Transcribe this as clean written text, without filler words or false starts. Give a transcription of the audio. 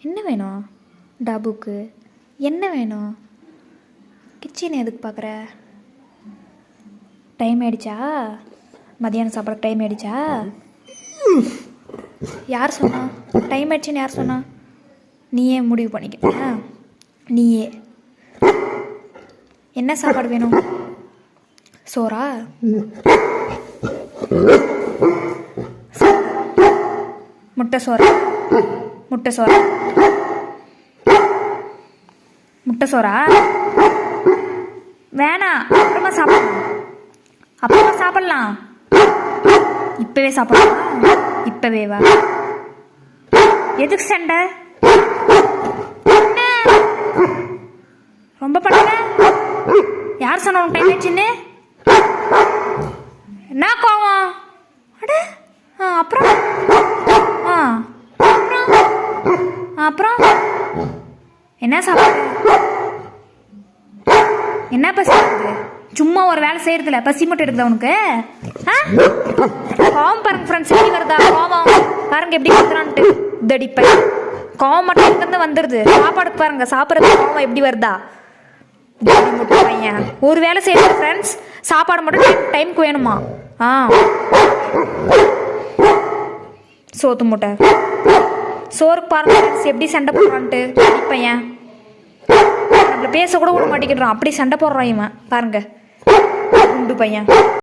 என்ன வேணும் டாபுக்கு? என்ன வேணும்? கிச்சன் எதுக்கு பார்க்குற? டைம் ஆயிடுச்சா? மதியானம் சாப்பிட்ற டைம் ஆயிடுச்சா? யார் சொன்னா டைம் ஆயிடுச்சுன்னு? யார் சொன்னா? நீயே முடிவு பண்ணிக்க. நீயே என்ன சாப்பாடு வேணும்? சோறா? முட்டை சோறா? முட்டை சோறா? முட்டை சோறா? வேணாம், அப்புறமா சாப்பிடலாம். அப்புறமா சாப்பிடலாம். இப்பவே சாப்பிடலாம். இப்பவே வா. எதுக்கு சண்டை? ரொம்ப பண்ணுற. யார் சொன்ன உனக்கு டைம் ஆயிடுச்சுன்னு? என்ன கோவம்? அட அப்புறம் அப்புறம் அப்புறம் என்ன சாப்பாடு? என்ன பசி இருக்குது? சும்மா ஒரு வேலை செய்யறதில்ல, பசி மட்டும் எடுக்குதா உனக்கு? கோவம் பாருங்க ஃப்ரெண்ட்ஸ், எப்படி வருதா கோவம்? பாருங்க எப்படி வருதான்ட்டு. தடிப்பை கோவம் மட்டும் எங்கிருந்து வந்துடுது? சாப்பாடுக்கு பாருங்க, சாப்பிட்றது கோவம் எப்படி வருதா? பையன் ஒரு வேலை செய்யறது ஃப்ரெண்ட்ஸ், சாப்பாடு மட்டும் டைமுக்கு வேணுமா? சோத்து மூட்டை சோறுக்கு பாருங்க ஃப்ரெண்ட்ஸ், எப்படி சண்டை போடுறான்ட்டு. பையன் நம்மள பேச கூட விட மாட்டேங்கிறான், அப்படி சண்டை போடுறான் இவன் பாருங்க, குண்டு பையன்.